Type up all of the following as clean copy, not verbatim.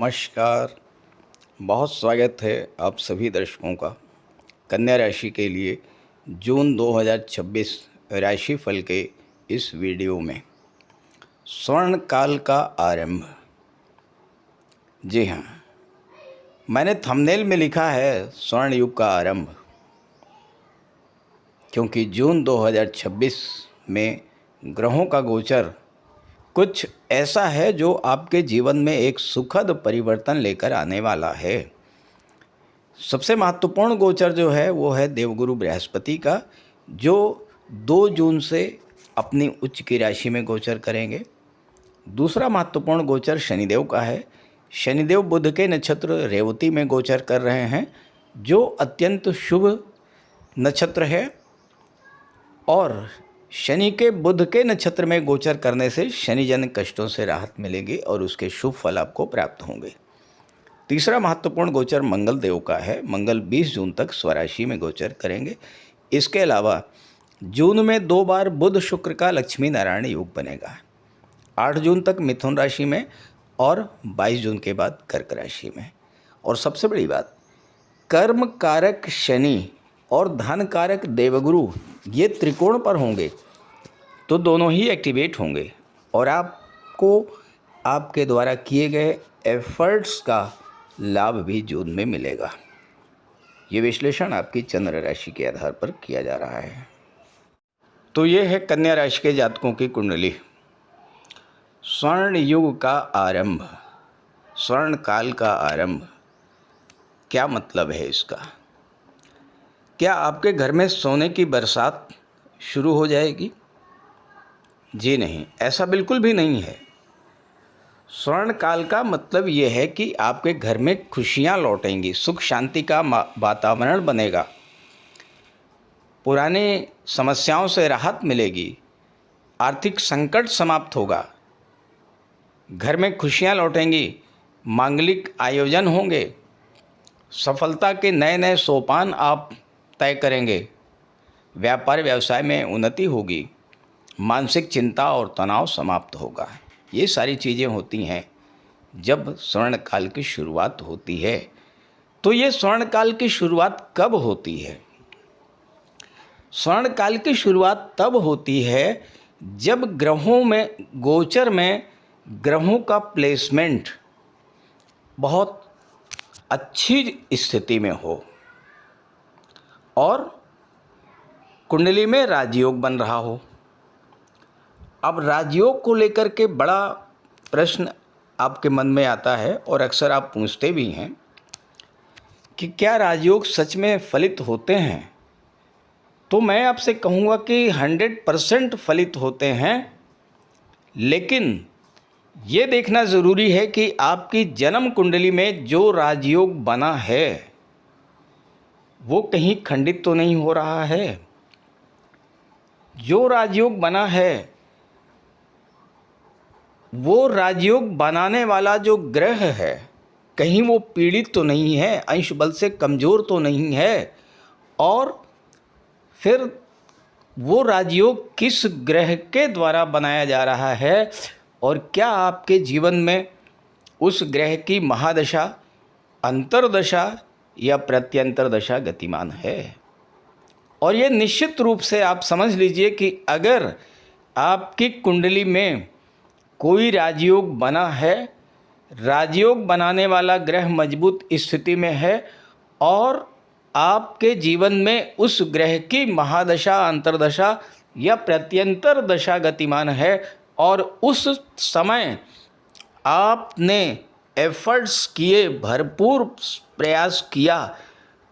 नमस्कार। बहुत स्वागत है आप सभी दर्शकों का कन्या राशि के लिए जून 2026 राशिफल के इस वीडियो में। स्वर्ण काल का आरंभ। जी हाँ, मैंने थंबनेल में लिखा है स्वर्ण युग का आरंभ, क्योंकि जून 2026 में ग्रहों का गोचर कुछ ऐसा है जो आपके जीवन में एक सुखद परिवर्तन लेकर आने वाला है। सबसे महत्वपूर्ण गोचर जो है वो है देवगुरु बृहस्पति का, जो 2 जून से अपनी उच्च की राशि में गोचर करेंगे। दूसरा महत्वपूर्ण गोचर शनिदेव का है। शनिदेव बुध के नक्षत्र रेवती में गोचर कर रहे हैं, जो अत्यंत शुभ नक्षत्र है, और शनि के बुध के नक्षत्र में गोचर करने से शनिजन कष्टों से राहत मिलेगी और उसके शुभ फल आपको प्राप्त होंगे। तीसरा महत्वपूर्ण गोचर मंगल देव का है। मंगल 20 जून तक स्वराशि में गोचर करेंगे। इसके अलावा जून में 2 बार बुध शुक्र का लक्ष्मी नारायण योग बनेगा, 8 जून तक मिथुन राशि में और 22 जून के बाद कर्क राशि में। और सबसे बड़ी बात, कर्म कारक शनि और धन कारक देवगुरु ये त्रिकोण पर होंगे, तो दोनों ही एक्टिवेट होंगे और आपको आपके द्वारा किए गए एफर्ट्स का लाभ भी जून में मिलेगा। ये विश्लेषण आपकी चंद्र राशि के आधार पर किया जा रहा है। तो ये है कन्या राशि के जातकों की कुंडली। स्वर्ण युग का आरंभ, स्वर्ण काल का आरंभ, क्या मतलब है इसका? क्या आपके घर में सोने की बरसात शुरू हो जाएगी? जी नहीं, ऐसा बिल्कुल भी नहीं है। स्वर्ण काल का मतलब ये है कि आपके घर में खुशियाँ लौटेंगी, सुख शांति का वातावरण बनेगा, पुराने समस्याओं से राहत मिलेगी, आर्थिक संकट समाप्त होगा, घर में खुशियाँ लौटेंगी, मांगलिक आयोजन होंगे, सफलता के नए नए सोपान आप तय करेंगे, व्यापार व्यवसाय में उन्नति होगी, मानसिक चिंता और तनाव समाप्त होगा। ये सारी चीज़ें होती हैं जब स्वर्ण काल की शुरुआत होती है। तो ये स्वर्ण काल की शुरुआत कब होती है? स्वर्ण काल की शुरुआत तब होती है जब ग्रहों में गोचर में ग्रहों का प्लेसमेंट बहुत अच्छी स्थिति में हो और कुंडली में राजयोग बन रहा हो। अब राजयोग को लेकर के बड़ा प्रश्न आपके मन में आता है और अक्सर आप पूछते भी हैं कि क्या राजयोग सच में फलित होते हैं? तो मैं आपसे कहूँगा कि 100% फलित होते हैं, लेकिन ये देखना ज़रूरी है कि आपकी जन्म कुंडली में जो राजयोग बना है वो कहीं खंडित तो नहीं हो रहा है। जो राजयोग बना है, वो राजयोग बनाने वाला जो ग्रह है, कहीं वो पीड़ित तो नहीं है, अंश बल से कमज़ोर तो नहीं है, और फिर वो राजयोग किस ग्रह के द्वारा बनाया जा रहा है और क्या आपके जीवन में उस ग्रह की महादशा, अंतर्दशा या प्रत्यंतर दशा गतिमान है। और ये निश्चित रूप से आप समझ लीजिए कि अगर आपकी कुंडली में कोई राजयोग बना है, राजयोग बनाने वाला ग्रह मजबूत स्थिति में है और आपके जीवन में उस ग्रह की महादशा, अंतर्दशा या प्रत्यंतर दशा गतिमान है और उस समय आपने एफर्ट्स किए, भरपूर प्रयास किया,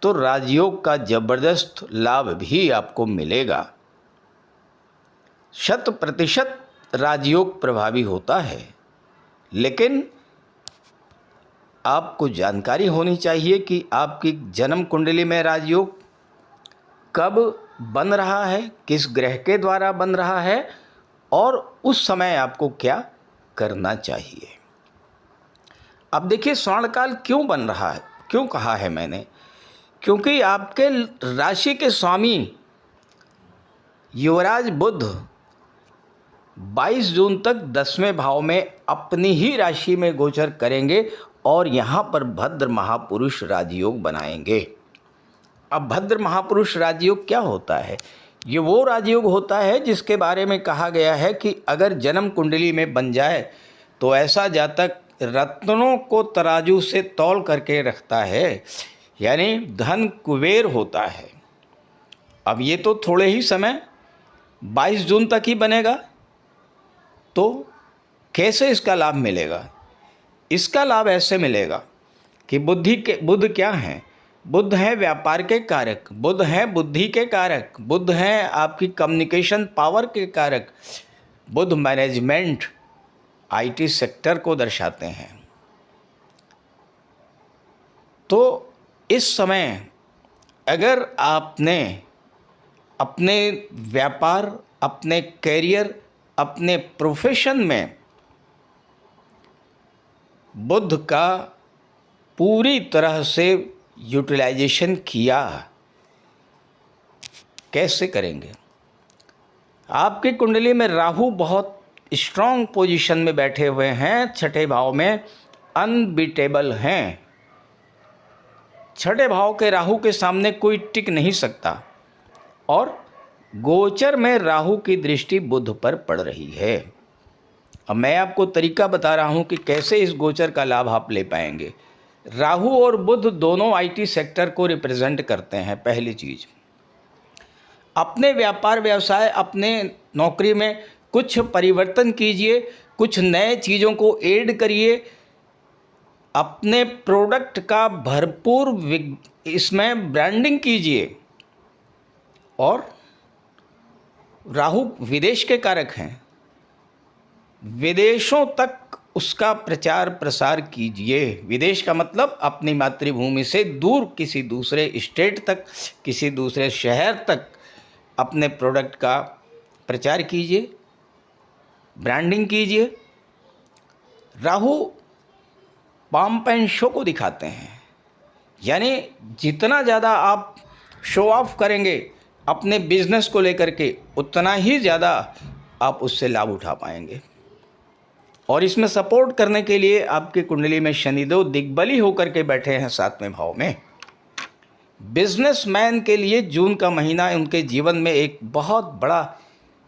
तो राजयोग का ज़बरदस्त लाभ भी आपको मिलेगा। 100% राजयोग प्रभावी होता है, लेकिन आपको जानकारी होनी चाहिए कि आपकी जन्म कुंडली में राजयोग कब बन रहा है, किस ग्रह के द्वारा बन रहा है और उस समय आपको क्या करना चाहिए। अब देखिए, स्वर्णकाल क्यों बन रहा है, क्यों कहा है मैंने? क्योंकि आपके राशि के स्वामी युवराज बुध 22 जून तक 10वें भाव में अपनी ही राशि में गोचर करेंगे और यहाँ पर भद्र महापुरुष राजयोग बनाएंगे। अब भद्र महापुरुष राजयोग क्या होता है? ये वो राजयोग होता है जिसके बारे में कहा गया है कि अगर जन्म कुंडली में बन जाए तो ऐसा जातक रत्नों को तराजू से तौल करके रखता है, यानी धन कुबेर होता है। अब ये तो थोड़े ही समय 22 जून तक ही बनेगा, तो कैसे इसका लाभ मिलेगा? इसका लाभ ऐसे मिलेगा कि बुध क्या हैं? बुध है व्यापार के कारक, बुध है बुद्धि के कारक, बुध है आपकी कम्युनिकेशन पावर के कारक, बुध मैनेजमेंट आईटी सेक्टर को दर्शाते हैं। तो इस समय अगर आपने अपने व्यापार, अपने करियर, अपने प्रोफेशन में बुध का पूरी तरह से यूटिलाइजेशन किया, कैसे करेंगे? आपकी कुंडली में राहु बहुत स्ट्रॉन्ग पोजीशन में बैठे हुए हैं, छठे भाव में अनबीटेबल हैं। छठे भाव के राहु के सामने कोई टिक नहीं सकता और गोचर में राहु की दृष्टि बुध पर पड़ रही है। अब मैं आपको तरीका बता रहा हूं कि कैसे इस गोचर का लाभ आप ले पाएंगे। राहु और बुध दोनों आईटी सेक्टर को रिप्रेजेंट करते हैं। पहली चीज, अपने व्यापार व्यवसाय, अपने नौकरी में कुछ परिवर्तन कीजिए, कुछ नए चीज़ों को ऐड करिए, अपने प्रोडक्ट का भरपूर इसमें ब्रांडिंग कीजिए। और राहु विदेश के कारक हैं, विदेशों तक उसका प्रचार प्रसार कीजिए। विदेश का मतलब अपनी मातृभूमि से दूर किसी दूसरे स्टेट तक, किसी दूसरे शहर तक अपने प्रोडक्ट का प्रचार कीजिए, ब्रांडिंग कीजिए। राहु पॉम्प एंड शो को दिखाते हैं, यानी जितना ज़्यादा आप शो ऑफ करेंगे अपने बिजनेस को लेकर के, उतना ही ज़्यादा आप उससे लाभ उठा पाएंगे। और इसमें सपोर्ट करने के लिए आपकी कुंडली में शनिदेव दिग्बली होकर के बैठे हैं 7वें भाव में। बिजनेसमैन के लिए जून का महीना उनके जीवन में एक बहुत बड़ा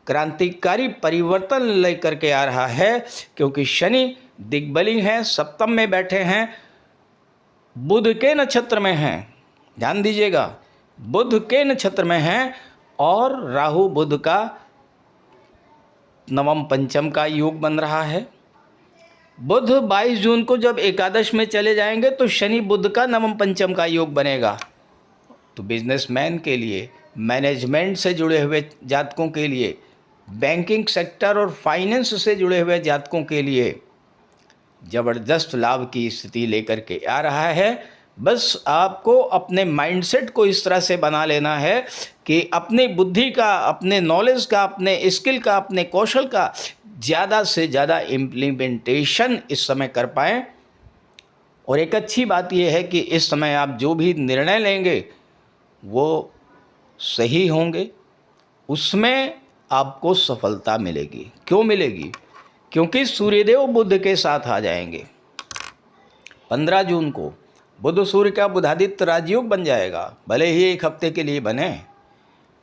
क्रांतिकारी परिवर्तन लेकर के आ रहा है, क्योंकि शनि दिग्बली हैं, सप्तम में बैठे हैं, बुध के नक्षत्र में हैं। ध्यान दीजिएगा, बुध के नक्षत्र में हैं और राहु बुध का नवम पंचम का योग बन रहा है। बुध 22 जून को जब एकादश में चले जाएंगे तो शनि बुध का नवम पंचम का योग बनेगा। तो बिजनेसमैन के लिए, मैनेजमेंट से जुड़े हुए जातकों के लिए, बैंकिंग सेक्टर और फाइनेंस से जुड़े हुए जातकों के लिए ज़बरदस्त लाभ की स्थिति लेकर के आ रहा है। बस आपको अपने माइंडसेट को इस तरह से बना लेना है कि अपनी बुद्धि का, अपने नॉलेज का, अपने स्किल का, अपने कौशल का ज़्यादा से ज़्यादा इम्प्लीमेंटेशन इस समय कर पाएँ। और एक अच्छी बात यह है कि इस समय आप जो भी निर्णय लेंगे वो सही होंगे, उसमें आपको सफलता मिलेगी। क्यों मिलेगी? क्योंकि सूर्यदेव बुध के साथ आ जाएंगे। 15 जून को बुध सूर्य का बुधादित्य राजयोग बन जाएगा। भले ही एक हफ्ते के लिए बने,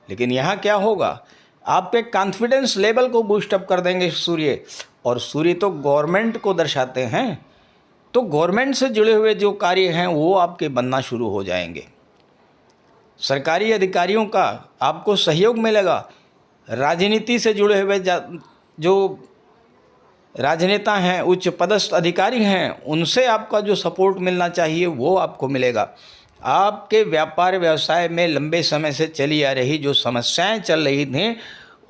लेकिन यहाँ क्या होगा, आपके कॉन्फिडेंस लेवल को बूस्टअप कर देंगे सूर्य। और सूर्य तो गवर्नमेंट को दर्शाते हैं, तो गवर्नमेंट से जुड़े हुए जो कार्य हैं वो आपके बनना शुरू हो जाएंगे। सरकारी अधिकारियों का आपको सहयोग मिलेगा। राजनीति से जुड़े हुए जो राजनेता हैं, उच्च पदस्थ अधिकारी हैं, उनसे आपका जो सपोर्ट मिलना चाहिए वो आपको मिलेगा। आपके व्यापार व्यवसाय में लंबे समय से चली आ रही जो समस्याएं चल रही थीं,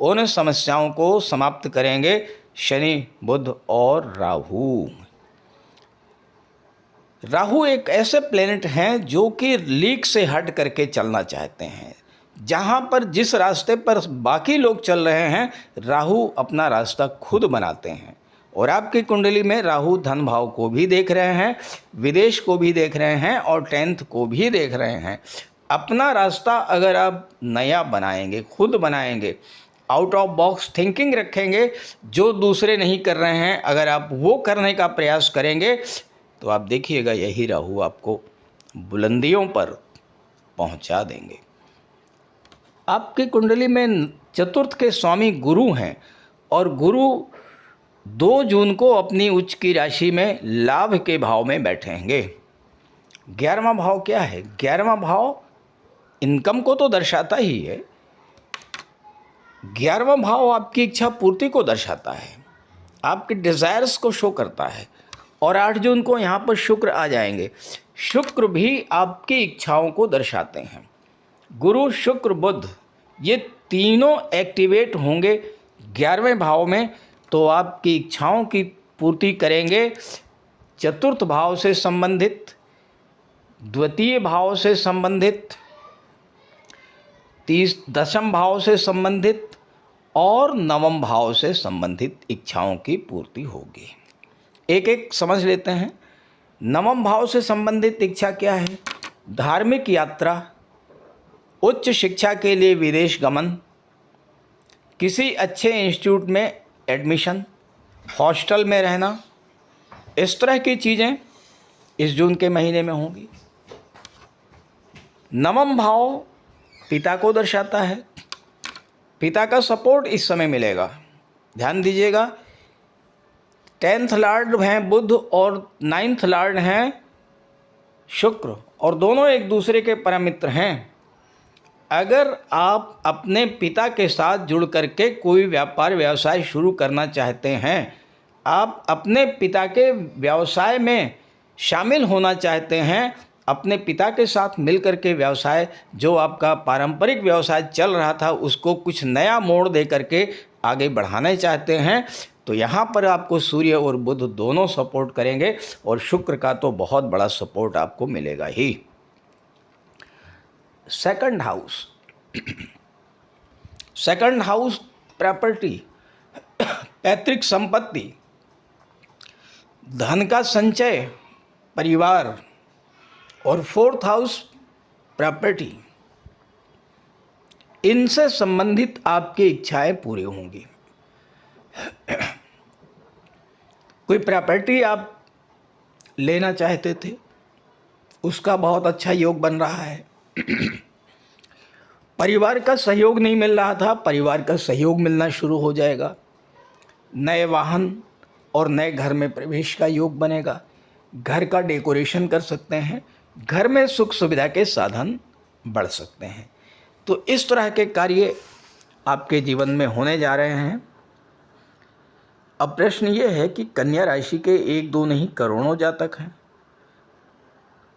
उन समस्याओं को समाप्त करेंगे शनि, बुध और राहु। राहु एक ऐसे प्लेनेट हैं जो कि लीक से हट करके चलना चाहते हैं। जहाँ पर जिस रास्ते पर बाकी लोग चल रहे हैं, राहु अपना रास्ता खुद बनाते हैं। और आपकी कुंडली में राहु धन भाव को भी देख रहे हैं, विदेश को भी देख रहे हैं और 10th को भी देख रहे हैं। अपना रास्ता अगर आप नया बनाएंगे, खुद बनाएंगे, आउट ऑफ बॉक्स थिंकिंग रखेंगे, जो दूसरे नहीं कर रहे हैं, अगर आप वो करने का प्रयास करेंगे तो आप देखिएगा यही राहु आपको बुलंदियों पर पहुंचा देंगे। आपकी कुंडली में चतुर्थ के स्वामी गुरु हैं और गुरु 2 जून को अपनी उच्च की राशि में लाभ के भाव में बैठेंगे। 11वां भाव क्या है? 11वां भाव इनकम को तो दर्शाता ही है। 11वां भाव आपकी इच्छा पूर्ति को दर्शाता है, आपके डिज़ायर्स को शो करता है। और 8 जून को यहाँ पर शुक्र आ जाएंगे। शुक्र भी आपकी इच्छाओं को दर्शाते हैं। गुरु, शुक्र, बुध ये तीनों एक्टिवेट होंगे 11वें भाव में, तो आपकी इच्छाओं की पूर्ति करेंगे। चतुर्थ भाव से संबंधित, द्वितीय भाव से संबंधित, 10वें भाव से संबंधित और 9वें भाव से संबंधित इच्छाओं की पूर्ति होगी। एक एक समझ लेते हैं। 9वें भाव से संबंधित इच्छा क्या है? धार्मिक यात्रा, उच्च शिक्षा के लिए विदेश गमन, किसी अच्छे इंस्टीट्यूट में एडमिशन, हॉस्टल में रहना, इस तरह की चीज़ें इस जून के महीने में होंगी। 9वां भाव पिता को दर्शाता है। पिता का सपोर्ट इस समय मिलेगा। ध्यान दीजिएगा, 10th लॉर्ड हैं बुध और 9th लॉर्ड हैं शुक्र, और दोनों एक दूसरे के परम मित्र हैं। अगर आप अपने पिता के साथ जुड़ करके कोई व्यापार व्यवसाय शुरू करना चाहते हैं, आप अपने पिता के व्यवसाय में शामिल होना चाहते हैं, अपने पिता के साथ मिलकर के व्यवसाय, जो आपका पारंपरिक व्यवसाय चल रहा था उसको कुछ नया मोड़ दे करके आगे बढ़ाना चाहते हैं, तो यहाँ पर आपको सूर्य और बुध दोनों सपोर्ट करेंगे और शुक्र का तो बहुत बड़ा सपोर्ट आपको मिलेगा ही। Second house, second house property, पैतृक संपत्ति, धन का संचय, परिवार, और 4th हाउस प्रॉपर्टी, इनसे संबंधित आपकी इच्छाएं पूरी होंगी। कोई प्रॉपर्टी आप लेना चाहते थे, उसका बहुत अच्छा योग बन रहा है। परिवार का सहयोग नहीं मिल रहा था, परिवार का सहयोग मिलना शुरू हो जाएगा। नए वाहन और नए घर में प्रवेश का योग बनेगा। घर का डेकोरेशन कर सकते हैं, घर में सुख सुविधा के साधन बढ़ सकते हैं। तो इस तरह के कार्य आपके जीवन में होने जा रहे हैं। अब प्रश्न ये है कि कन्या राशि के 1-2 नहीं करोड़ों जातक हैं,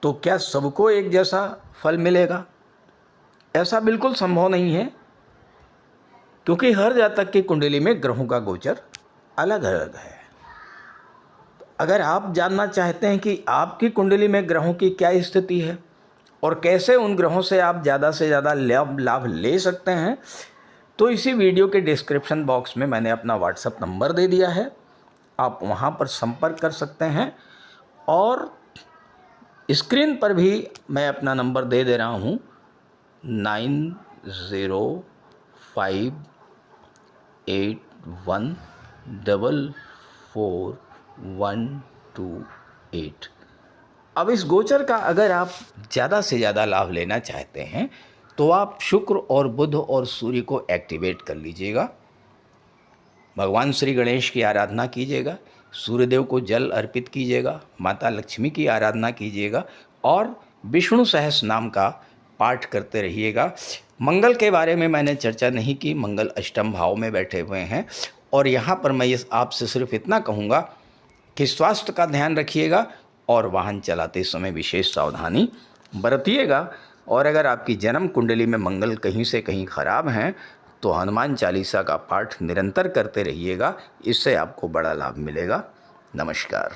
तो क्या सबको एक जैसा फल मिलेगा? ऐसा बिल्कुल संभव नहीं है, क्योंकि हर जातक की कुंडली में ग्रहों का गोचर अलग अलग है। अगर आप जानना चाहते हैं कि आपकी कुंडली में ग्रहों की क्या स्थिति है और कैसे उन ग्रहों से आप ज़्यादा से ज़्यादा लाभ ले सकते हैं, तो इसी वीडियो के डिस्क्रिप्शन बॉक्स में मैंने अपना व्हाट्सएप नंबर दे दिया है। आप वहां पर संपर्क कर सकते हैं और स्क्रीन पर भी मैं अपना नंबर दे रहा हूं 9058144128। अब इस गोचर का अगर आप ज़्यादा से ज़्यादा लाभ लेना चाहते हैं तो आप शुक्र और बुध और सूर्य को एक्टिवेट कर लीजिएगा। भगवान श्री गणेश की आराधना कीजिएगा, सूर्यदेव को जल अर्पित कीजिएगा, माता लक्ष्मी की आराधना कीजिएगा और विष्णु सहस्त्र नाम का पाठ करते रहिएगा। मंगल के बारे में मैंने चर्चा नहीं की, मंगल अष्टम भाव में बैठे हुए हैं और यहाँ पर मैं आपसे सिर्फ इतना कहूँगा कि स्वास्थ्य का ध्यान रखिएगा और वाहन चलाते समय विशेष सावधानी बरतिएगा। और अगर आपकी जन्म कुंडली में मंगल कहीं से कहीं खराब हैं तो हनुमान चालीसा का पाठ निरंतर करते रहिएगा, इससे आपको बड़ा लाभ मिलेगा। नमस्कार।